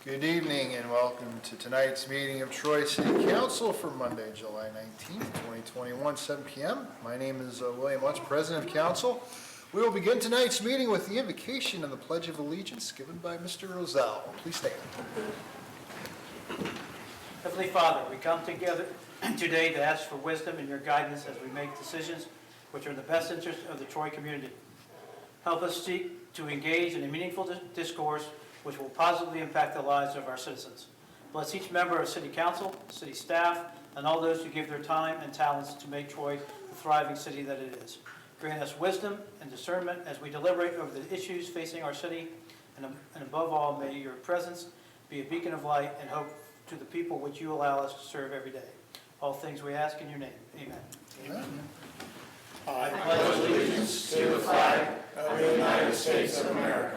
Good evening and welcome to tonight's meeting of Troy City Council for Monday, July 19th, 2021, 7 p.m. My name is William Lutz, President of Council. We will begin tonight's meeting with the invocation and the Pledge of Allegiance given by Mr. Roselle. Please stand. Heavenly Father, we come together today to ask for wisdom and your guidance as we make decisions which are in the best interest of the Troy community. Help us seek to engage in a meaningful discourse which will positively impact the lives of our citizens. Bless each member of City Council, City staff, and all those who give their time and talents to make Troy the thriving city that it is. Grant us wisdom and discernment as we deliberate over the issues facing our city, and above all, may your presence be a beacon of light and hope to the people which you allow us to serve every day. All things we ask in your name. Amen. Amen. I pledge allegiance to the flag of the United States of America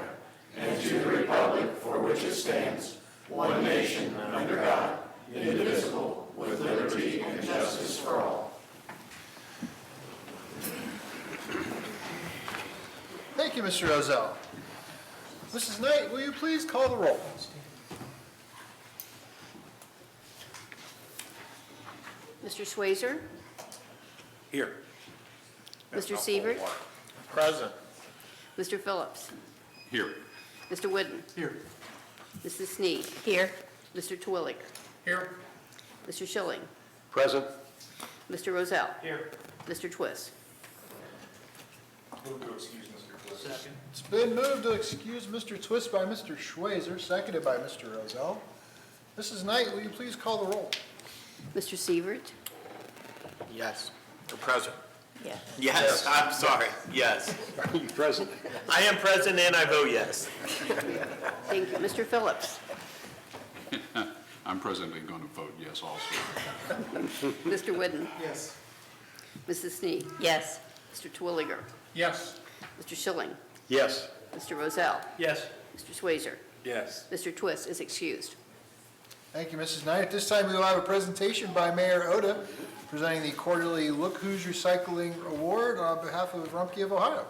and to the republic for which it stands, one nation under God, indivisible, with liberty and justice for all. Thank you, Mr. Roselle. Mrs. Knight, will you please call the roll? Mr. Schweizer? Here. Mr. Sievert? Present. Mr. Phillips? Here. Mr. Wooden? Here. Mrs. Sneed? Here. Mr. Twillig? Here. Mr. Schilling? Present. Mr. Roselle? Here. Mr. Twist? Move to excuse Mr. Twist. Second. It's been moved to excuse Mr. Twist by Mr. Schweizer, seconded by Mr. Roselle. Mrs. Knight, will you please call the roll? Mr. Sievert? Yes. Present. Yes. Yes, I'm sorry, yes. Are you present? I am present and I vote yes. Thank you. Mr. Phillips? I'm presently going to vote yes also. Mr. Wooden? Yes. Mrs. Sneed? Yes. Mr. Twilliger? Yes. Mr. Schilling? Yes. Mr. Roselle? Yes. Mr. Schweizer? Yes. Mr. Twist is excused. Thank you, Mrs. Knight. At this time, we will have a presentation by Mayor Oda presenting the quarterly Look Who's Recycling Award on behalf of Rumpke of Ohio.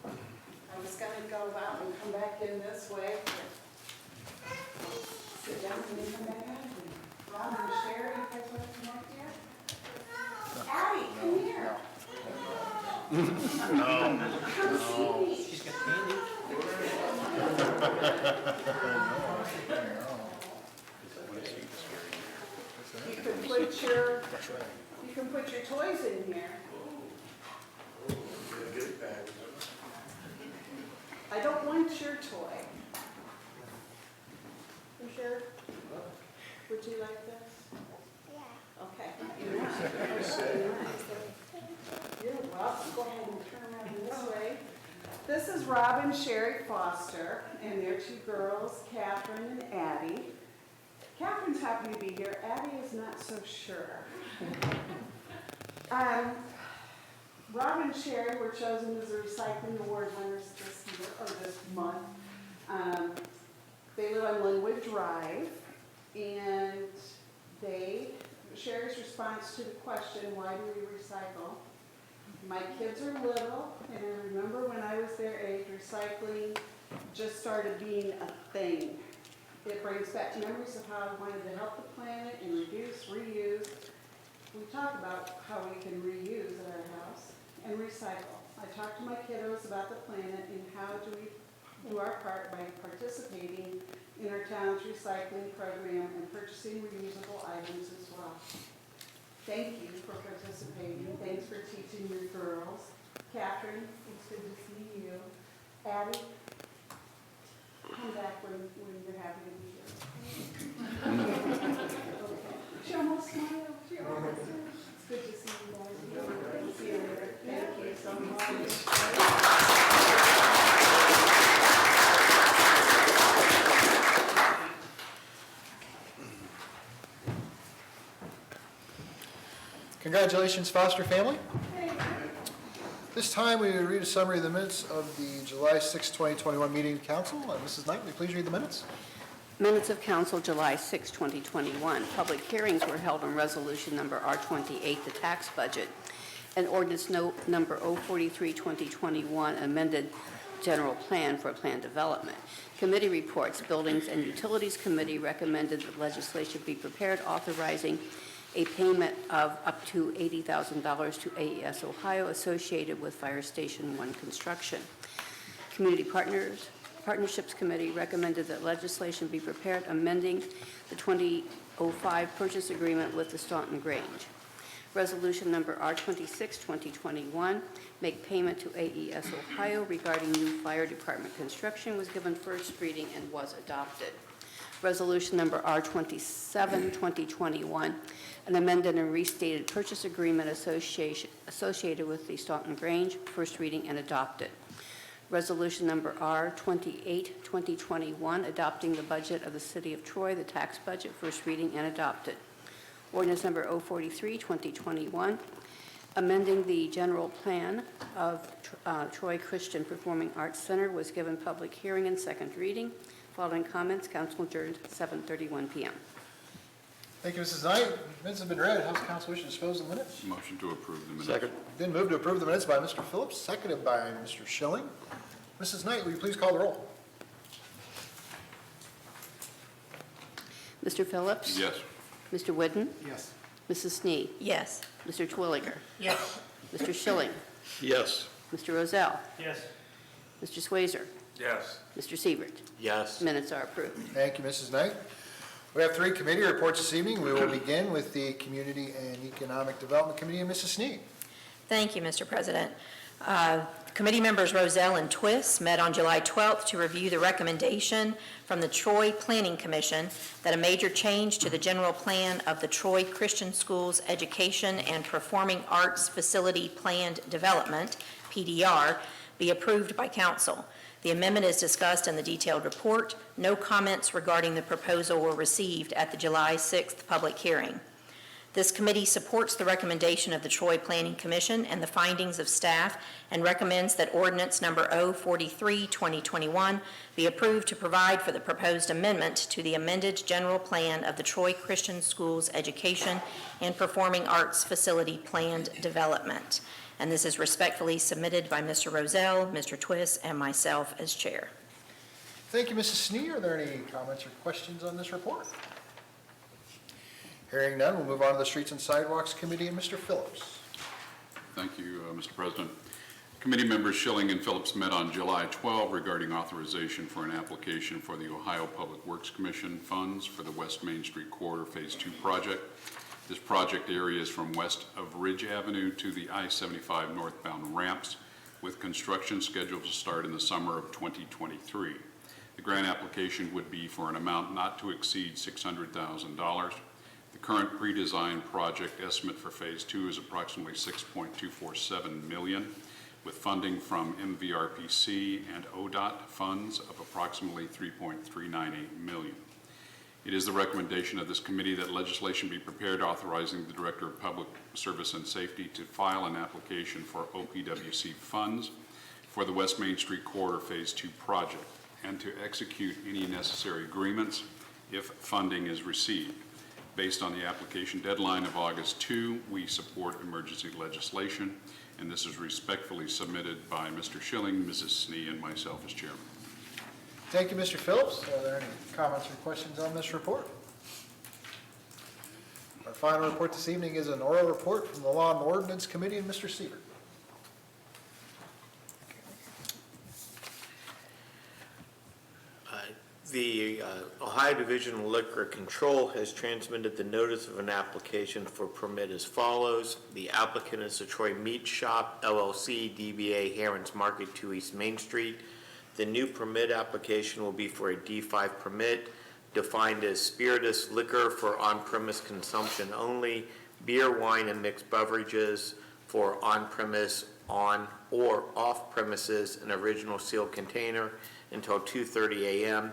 I was going to go out and come back in this way. Sit down and then come back out again. Ron and Sherry, you guys want to come up here? Abby, come here. Come see me. She's got candy. You can put your toys in here. I don't want your toy. You sure? Would you like this? Yeah. Okay. You're welcome. Go ahead and turn around this way. This is Rob and Sherry Foster, and their two girls, Catherine and Addie. Catherine's happy to be here. Addie is not so sure. Rob and Sherry were chosen as the Recycling Award winners this year, or this month. They live on Linwood Drive, and Sherry's response to the question, why do we recycle? My kids are little, and I remember when I was their age, recycling just started being a thing. It brings back memories of how I wanted to help the planet and reduce, reuse. We talk about how we can reuse at our house and recycle. I talk to my kiddos about the planet and how do we do our part by participating in our town's recycling program and purchasing reusable items as well. Thank you for participating. Thanks for teaching your girls. Catherine, it's good to see you. Addie, come back when you're happy to be here. Okay. She almost smiled. She almost did. It's good to see you guys. Good to see you later. Thank you so much. Congratulations, Foster family. This time, we will read a summary of the minutes of the July 6, 2021 meeting of council. Mrs. Knight, will you please read the minutes? Minutes of council, July 6, 2021. Public hearings were held on resolution number R28, the tax budget, and ordinance number 043, 2021, amended general plan for plan development. Committee reports. Buildings and Utilities Committee recommended that legislation be prepared authorizing a payment of up to $80,000 to AES Ohio associated with Fire Station 1 construction. Community Partnerships Committee recommended that legislation be prepared amending the 2005 purchase agreement with the Staunton Grange. Resolution number R26, 2021, make payment to AES Ohio regarding new fire department construction, was given first reading and was adopted. Resolution number R27, 2021, an amended and restated purchase agreement associated with the Staunton Grange, first reading and adopted. Resolution number R28, 2021, adopting the budget of the City of Troy, the tax budget, first reading and adopted. Ordinance number 043, 2021, amending the general plan of Troy Christian Performing Arts Center, was given public hearing and second reading. Following comments, council adjourned 7:31 p.m. Thank you, Mrs. Knight. Minutes have been read. How's council wish to dispose of the minutes? Motion to approve the minutes. Second. Been moved to approve the minutes by Mr. Phillips, seconded by Mr. Schilling. Mrs. Knight, will you please call the roll? Mr. Phillips? Yes. Mr. Whidden? Yes. Mrs. Snee? Yes. Mr. Twilliger? Yes. Mr. Schilling? Yes. Mr. Rozell? Yes. Mr. Swazer? Yes. Mr. Sievert? Yes. Minutes are approved. Thank you, Mrs. Knight. We have 3 committee reports this evening. We will begin with the Community and Economic Development Committee and Mrs. Snee. Thank you, Mr. President. Committee members Rozell and Twist met on July 12th to review the recommendation from the Troy Planning Commission that a major change to the general plan of the Troy Christian Schools Education and Performing Arts Facility Planned Development, PDR, be approved by council. The amendment is discussed in the detailed report. No comments regarding the proposal were received at the July 6th public hearing. This committee supports the recommendation of the Troy Planning Commission and the findings of staff and recommends that ordinance number 043, 2021 be approved to provide for the proposed amendment to the amended general plan of the Troy Christian Schools Education and Performing Arts Facility Planned Development. And this is respectfully submitted by Mr. Rozell, Mr. Twist, and myself as chair. Thank you, Mrs. Snee. Are there any comments or questions on this report? Hearing none, we'll move on to the Streets and Sidewalks Committee and Mr. Phillips. Thank you, Mr. President. Committee members Schilling and Phillips met on July 12 regarding authorization for an application for the Ohio Public Works Commission funds for the West Main Street Corridor Phase 2 project. This project area is from west of Ridge Avenue to the I-75 northbound ramps, with construction scheduled to start in the summer of 2023. The grant application would be for an amount not to exceed $600,000. The current pre-designed project estimate for Phase 2 is approximately $6.247 million, with funding from MVRPC and ODOT funds of approximately $3.398 million. It is the recommendation of this committee that legislation be prepared authorizing the Director of Public Service and Safety to file an application for OPWC funds for the West Main Street Corridor Phase 2 project and to execute any necessary agreements if funding is received. Based on the application deadline of August 2, we support emergency legislation, and this is respectfully submitted by Mr. Schilling, Mrs. Snee, and myself as chairman. Thank you, Mr. Phillips. Are there any comments or questions on this report? Our final report this evening is an oral report from the Law and Ordinance Committee and Mr. Sievert. The Ohio Division of Liquor Control has transmitted the notice of an application for permit as follows. The applicant is the Troy Meat Shop, LLC, DBA Heron's Market, 2 East Main Street. The new permit application will be for a D5 permit, defined as spirituous liquor for on-premise consumption only, beer, wine, and mixed beverages for on-premise, on or off-premises, an original sealed container until 2:30 a.m.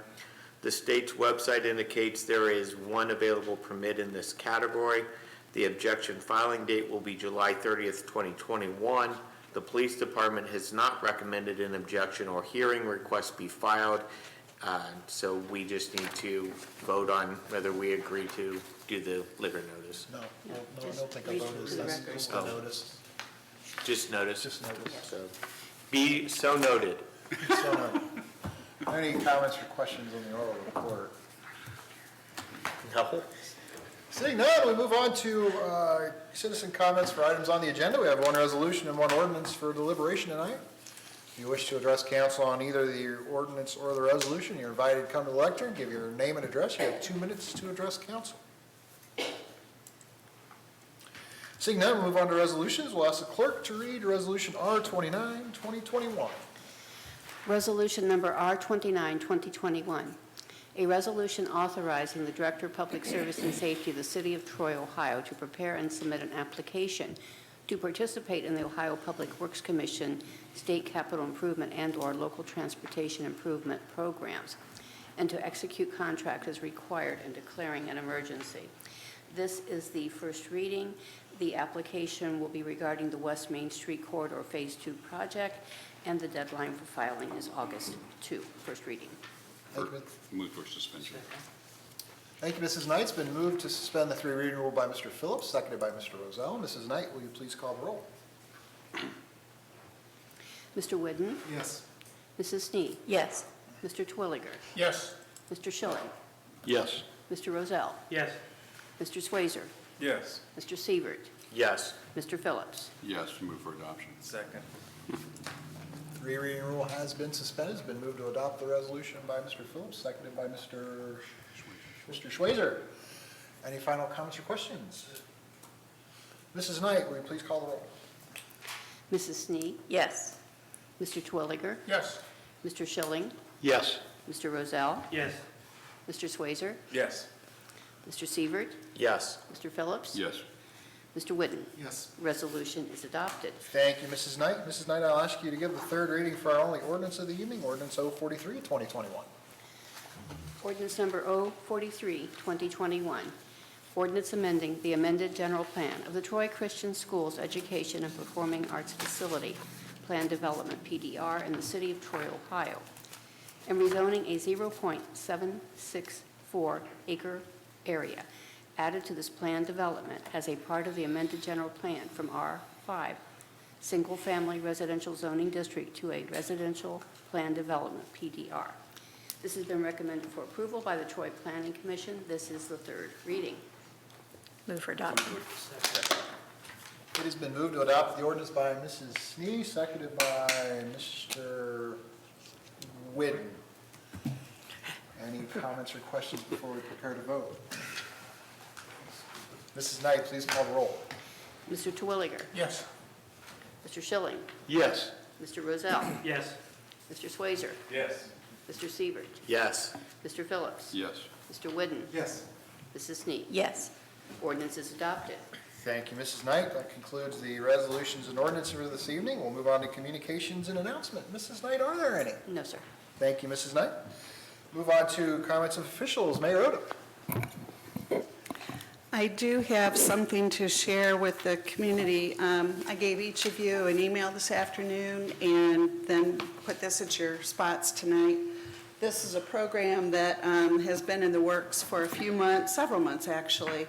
The state's website indicates there is one available permit in this category. The objection filing date will be July 30th, 2021. The police department has not recommended an objection or hearing request be filed, so we just need to vote on whether we agree to do the liquor notice. No, I Just don't think a read vote for is the necessary. record. Just a notice. Just notice. Just notice. So, be so noted. So noted. Any comments or questions on the oral report? No? Seeing none, we move on to citizen comments for items on the agenda. We have one resolution and one ordinance for deliberation tonight. If you wish to address council on either the ordinance or the resolution, you're invited to come to the lectern, give your name and address. You have 2 minutes to address council. Seeing none, we'll move on to resolutions. We'll ask the clerk to read Resolution R29, 2021. Resolution number R29, 2021. A resolution authorizing the Director of Public Service and Safety of the City of Troy, Ohio, to prepare and submit an application to participate in the Ohio Public Works Commission state capital improvement and/or local transportation improvement programs, and to execute contracts as required and declaring an emergency. This is the first reading. The application will be regarding the West Main Street Corridor Phase 2 project, and the deadline for filing is August 2, first reading. Thank you. Move for suspension. Thank you, Mrs. Knight. It's been moved to suspend the 3 reading rule by Mr. Phillips, seconded by Mr. Rozell. Mrs. Knight, will you please call the roll? Mr. Whidden? Yes. Mrs. Snee? Yes. Mr. Twilliger? Yes. Mr. Schilling? Yes. Mr. Rozell? Yes. Mr. Swazer? Yes. Mr. Sievert? Yes. Mr. Phillips? Yes, move for adoption. Second. 3 reading rule has been suspended. It's been moved to adopt the resolution by Mr. Phillips, seconded by Mr. Schweizer. Any final comments or questions? Mrs. Knight, will you please call the roll? Mrs. Snee? Yes. Mr. Twilliger? Yes. Mr. Schilling? Yes. Mr. Rozell? Yes. Mr. Swazer? Yes. Mr. Sievert? Yes. Mr. Phillips? Yes. Mr. Whidden? Yes. Resolution is adopted. Thank you, Mrs. Knight. Mrs. Knight, I'll ask you to give the 3rd reading for our only ordinance of the evening, Ordinance 043, 2021. Ordinance number 043, 2021. Ordinance amending the amended general plan of the Troy Christian Schools Education and Performing Arts Facility Plan Development, PDR, in the city of Troy, Ohio, and rezoning a 0.764 acre area added to this plan development as a part of the amended general plan from R5, single-family residential zoning district, to a residential plan development, PDR. This has been recommended for approval by the Troy Planning Commission. This is the 3rd reading. Move for adoption. It has been moved to adopt the ordinance by Mrs. Snee, seconded by Mr. Whidden. Any comments or questions before we prepare to vote? Mrs. Knight, please call the roll. Mr. Terwilliger? Yes. Mr. Schilling? Yes. Mr. Rozell? Yes. Mr. Swazer? Yes. Mr. Sievert? Yes. Mr. Phillips? Yes. Mr. Whidden? Yes. Mrs. Snee? Yes. Ordinance is adopted. Thank you, Mrs. Knight. That concludes the resolutions and ordinances for this evening. We'll move on to communications and announcement. Mrs. Knight, are there any? No, sir. Thank you, Mrs. Knight. Move on to comments of officials. Mayor Odom. I do have something to share with the community. I gave each of you an email this afternoon and then put this at your spots tonight. This is a program that has been in the works for a few months, several months actually.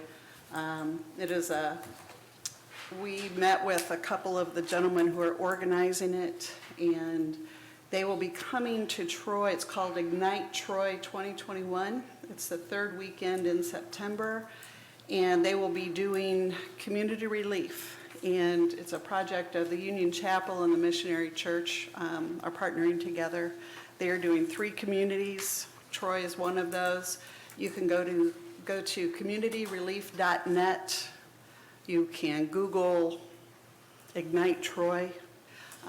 We met with a couple of the gentlemen who are organizing it, and they will be coming to Troy. It's called Ignite Troy 2021. It's the 3rd weekend in September. And they will be doing community relief. And it's a project of the Union Chapel and the Missionary Church are partnering together. They are doing 3 communities. Troy is one of those. You can go to communityrelief.net. You can Google Ignite Troy.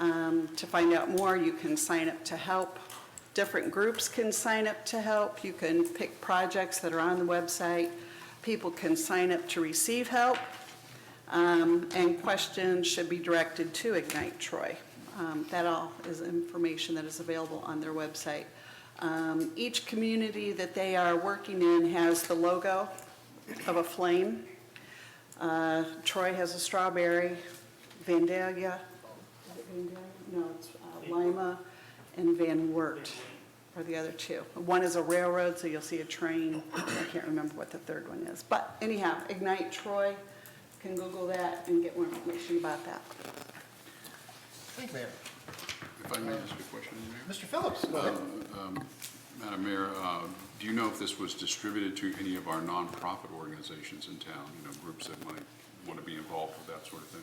To find out more, you can sign up to help. Different groups can sign up to help. You can pick projects that are on the website. People can sign up to receive help, and questions should be directed to Ignite Troy. That all is information that is available on their website. Each community that they are working in has the logo of a flame. Troy has a strawberry, Vandalia, is it Vandalia? No, it's Lima and Van Wert are the other 2. One is a railroad, so you'll see a train. I can't remember what the 3rd one is. But anyhow, Ignite Troy, you can Google that and get more information about that. Thank you, Mayor. If I may ask a question, Mayor? Mr. Phillips, go ahead. Madam Mayor, do you know if this was distributed to any of our nonprofit organizations in town, groups that might want to be involved with that sort of thing?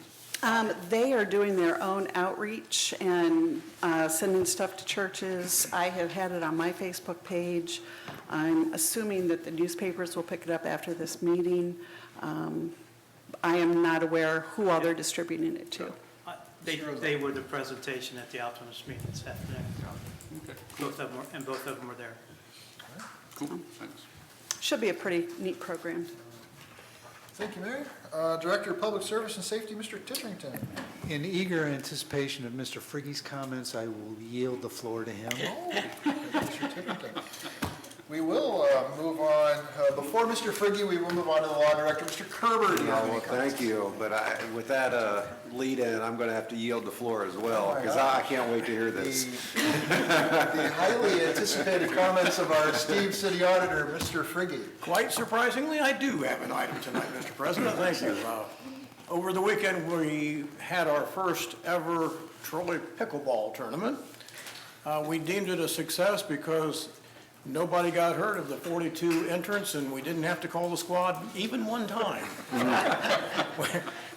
They are doing their own outreach and sending stuff to churches. I have had it on my Facebook page. I'm assuming that the newspapers will pick it up after this meeting. I am not aware who all they're distributing it to. They were the presentation at the Optimus meeting this afternoon. Okay, Both of them were there. cool, thanks. Should be a pretty neat program. Thank you, Mary. Director of Public Service and Safety, Mr. Titterington. In eager anticipation of Mr. Friggy's comments, I will yield the floor to him. Mr. Titterington. We will move on. Before Mr. Friggy, we will move on to the Law Director, Mr. Kerber. Do you have any Well, comments? thank you, but with that lead-in, I'm going to have to yield the floor as well, because I can't wait to hear this. The highly anticipated comments of our esteemed city auditor, Mr. Friggy. Quite surprisingly, I do have an item tonight, Mr. President. Thank you. Over the weekend, we had our first ever Troy pickleball tournament. We deemed it a success because nobody got hurt of the 42 entrants, and we didn't have to call the squad even one time.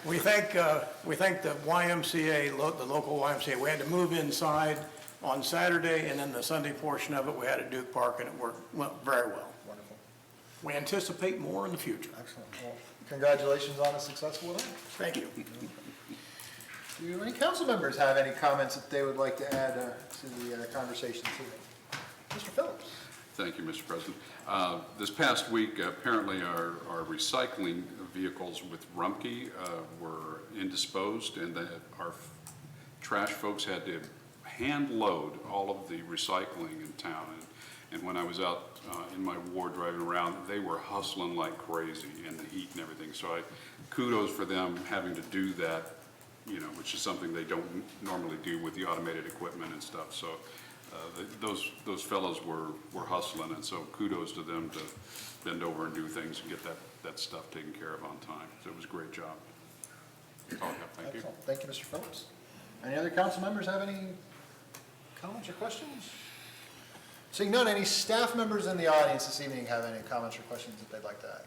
We thank the YMCA, the local YMCA. We had to move inside on Saturday, and then the Sunday portion of it, we had at Duke Park, and it went very well. Wonderful. We anticipate more in the future. Excellent. Well, congratulations on a successful event. Thank you. Do any council members have any comments that they would like to add to the conversation today? Mr. Phillips. Thank you, Mr. President. This past week, apparently our recycling vehicles with Rumpke were indisposed, and that our trash folks had to hand load all of the recycling in town. And when I was out in my ward driving around, they were hustling like crazy in the heat and everything. So kudos for them having to do that, which is something they don't normally do with the automated equipment and stuff. So those fellows were hustling, and so kudos to them to bend over and do things and get that stuff taken care of on time. So it was a great job. That's all I have. Thank you. Excellent. Thank you, Mr. Phillips. Any other council members have any comments or questions? Seeing none, any staff members in the audience this evening have any comments or questions that they'd like to add?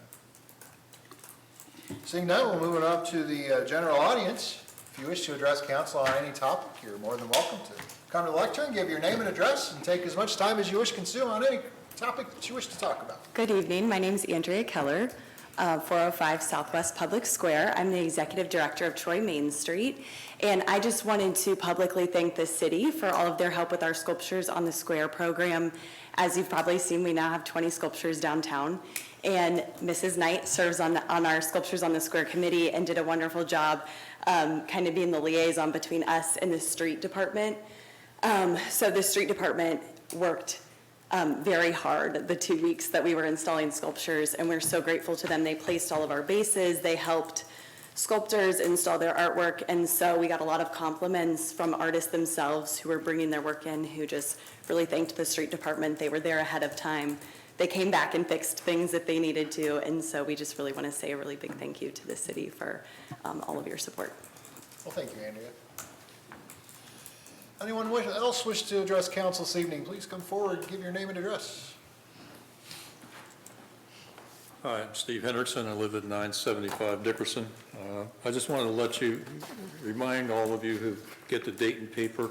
Seeing none, we'll move it up to the general audience. If you wish to address council on any topic, you're more than welcome to come to the lectern, give your name and address, and take as much time as you wish to consume on any topic that you wish to talk about. Good evening. My name is Andrea Keller, 405 Southwest Public Square. I'm the Executive Director of Troy Main Street, and I just wanted to publicly thank the city for all of their help with our Sculptures on the Square program. As you've probably seen, we now have 20 sculptures downtown, and Mrs. Knight serves on our Sculptures on the Square committee and did a wonderful job kind of being the liaison between us and the street department. So the street department worked very hard the 2 weeks that we were installing sculptures, and we're so grateful to them. They placed all of our bases, they helped sculptors install their artwork, and so we got a lot of compliments from artists themselves who were bringing their work in, who just really thanked the street department. They were there ahead of time. They came back and fixed things that they needed to, and so we just really want to say a really big thank you to the city for all of your support. Well, thank you, Andrea. Anyone else wish to address council this evening, please come forward and give your name and address. Hi, I'm Steve Hendrickson. I live at 975 Dickerson. I just wanted to remind all of you who get the Dayton paper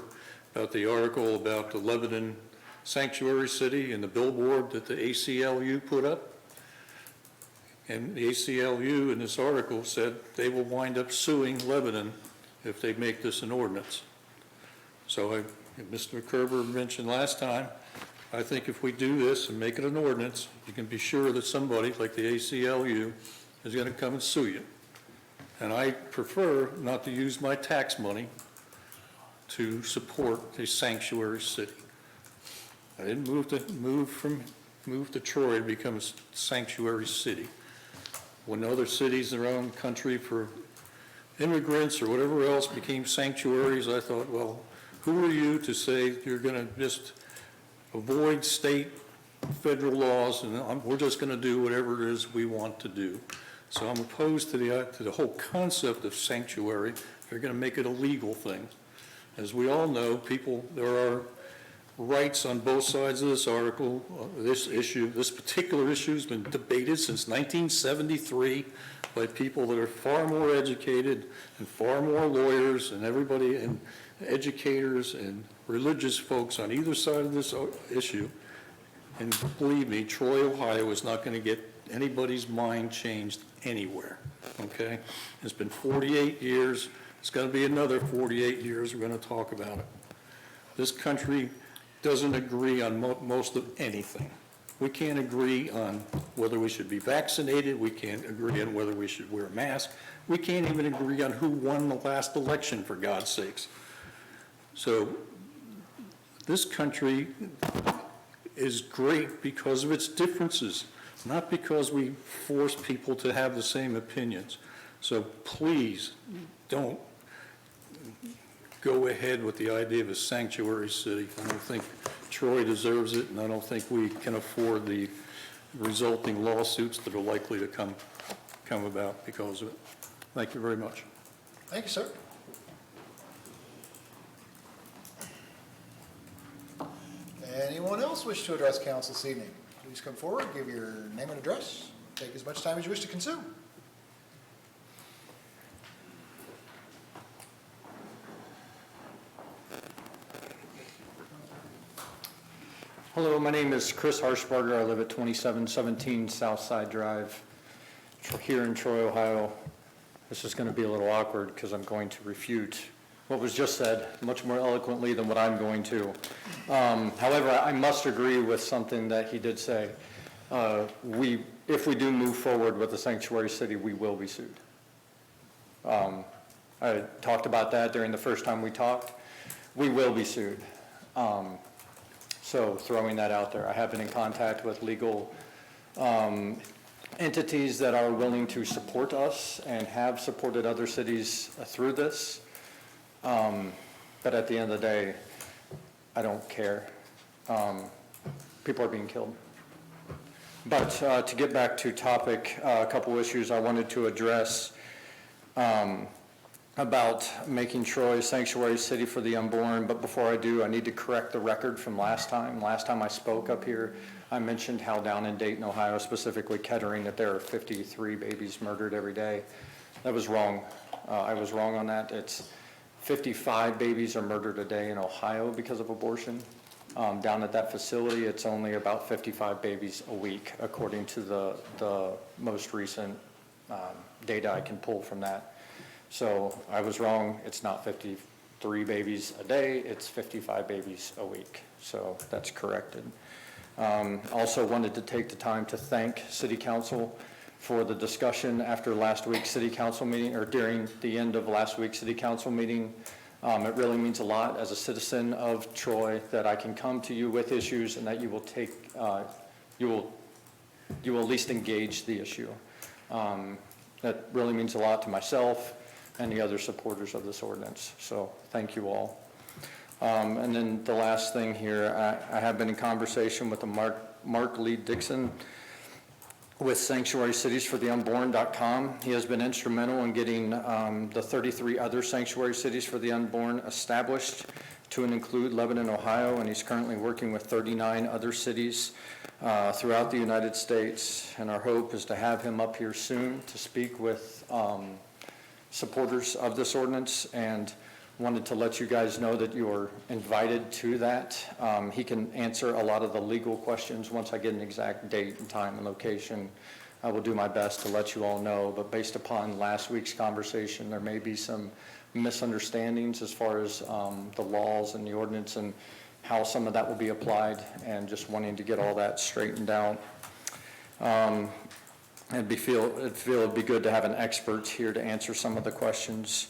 about the article about the Lebanon Sanctuary City and the billboard that the ACLU put up. And the ACLU in this article said they will wind up suing Lebanon if they make this an ordinance. So Mr. Kerber mentioned last time, I think if we do this and make it an ordinance, you can be sure that somebody like the ACLU is going to come and sue you. And I prefer not to use my tax money to support a sanctuary city. I didn't move to Troy to become a sanctuary city. When other cities around the country for immigrants or whatever else became sanctuaries, I thought, well, who are you to say you're going to just avoid state, federal laws, and we're just going to do whatever it is we want to do? So I'm opposed to the whole concept of sanctuary. They're going to make it a legal thing. As we all know, there are rights on both sides of this article. This particular issue has been debated since 1973 by people that are far more educated and far more lawyers and everybody and educators and religious folks on either side of this issue. And believe me, Troy, Ohio is not going to get anybody's mind changed anywhere, okay? It's been 48 years. It's going to be another 48 years. We're going to talk about it. This country doesn't agree on most of anything. We can't agree on whether we should be vaccinated. We can't agree on whether we should wear a mask. We can't even agree on who won the last election, for God's sakes. So this country is great because of its differences, not because we force people to have the same opinions. So please don't go ahead with the idea of a sanctuary city. I don't think Troy deserves it, and I don't think we can afford the resulting lawsuits that are likely to come about because of it. Thank you very much. Thank you, sir. Anyone else wish to address council this evening? Please come forward, give your name and address, take as much time as you wish to consume. Hello, my name is Chris Harshbarger. I live at 2717 Southside Drive here in Troy, Ohio. This is going to be a little awkward because I'm going to refute what was just said much more eloquently than what I'm going to. However, I must agree with something that he did say. If we do move forward with the sanctuary city, we will be sued. I talked about that during the first time we talked. We will be sued. So throwing that out there, I have been in contact with legal entities that are willing to support us and have supported other cities through this. But at the end of the day, I don't care. People are being killed. But to get back to topic, a couple issues I wanted to address about making Troy a sanctuary city for the unborn. But before I do, I need to correct the record from last time. Last time I spoke up here, I mentioned how down in Dayton, Ohio, specifically Kettering, that there are 53 babies murdered every day. That was wrong. I was wrong on that. It's 55 babies are murdered a day in Ohio because of abortion. Down at that facility, it's only about 55 babies a week, according to the most recent data I can pull from that. So I was wrong. It's not 53 babies a day. It's 55 babies a week. So that's corrected. Also wanted to take the time to thank City Council for the discussion after last week's City Council meeting, or during the end of last week's City Council meeting. It really means a lot as a citizen of Troy that I can come to you with issues and that you will take, you will at least engage the issue. That really means a lot to myself and the other supporters of this ordinance. So thank you all. And then the last thing here, I have been in conversation with Mark Lee Dixon with sanctuarycitiesfortheunborn.com. He has been instrumental in getting the 33 other sanctuary cities for the unborn established to include Lebanon, Ohio, and he's currently working with 39 other cities throughout the United States. And our hope is to have him up here soon to speak with supporters of this ordinance, and wanted to let you guys know that you're invited to that. He can answer a lot of the legal questions once I get an exact date and time and location. I will do my best to let you all know, but based upon last week's conversation, there may be some misunderstandings as far as the laws and the ordinance and how some of that will be applied, and just wanting to get all that straightened out. It'd be good to have an expert here to answer some of the questions.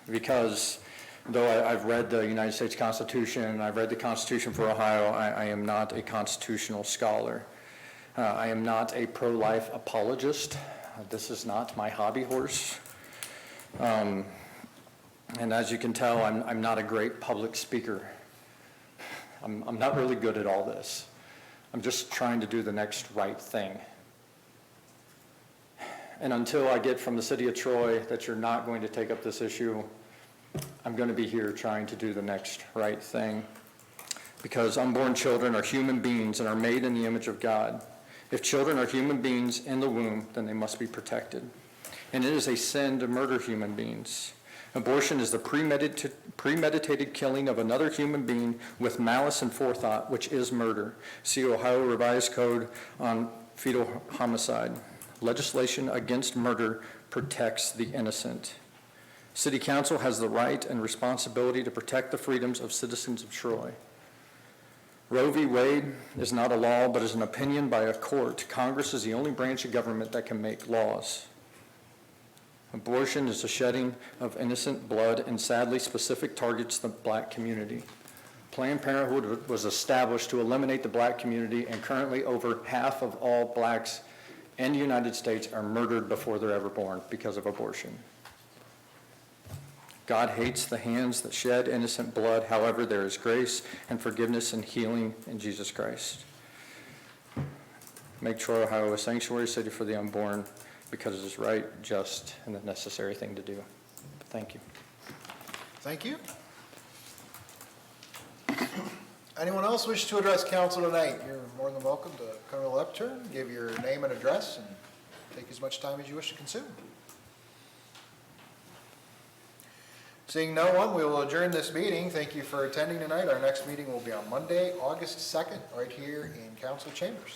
Because though I've read the United States Constitution, I've read the Constitution for Ohio, I am not a constitutional scholar. I am not a pro-life apologist. This is not my hobby horse. And as you can tell, I'm not a great public speaker. I'm not really good at all this. I'm just trying to do the next right thing. And until I get from the city of Troy that you're not going to take up this issue, I'm going to be here trying to do the next right thing, because unborn children are human beings and are made in the image of God. If children are human beings in the womb, then they must be protected. And it is a sin to murder human beings. Abortion is the premeditated killing of another human being with malice and forethought, which is murder. See Ohio Revised Code on Fetal Homicide. Legislation against murder protects the innocent. City Council has the right and responsibility to protect the freedoms of citizens of Troy. Roe v. Wade is not a law, but is an opinion by a court. Congress is the only branch of government that can make laws. Abortion is the shedding of innocent blood and sadly specific targets the black community. Planned Parenthood was established to eliminate the black community, and currently over half of all blacks in the United States are murdered before they're ever born because of abortion. God hates the hands that shed innocent blood. However, there is grace and forgiveness and healing in Jesus Christ. Make Troy, Ohio a sanctuary city for the unborn, because it is right, just, and the necessary thing to do. Thank you. Thank you. Anyone else wish to address council tonight? You're more than welcome to come to the lectern, give your name and address, and take as much time as you wish to consume. Seeing no one, we will adjourn this meeting. Thank you for attending tonight. Our next meeting will be on Monday, August 2nd, right here in council chambers.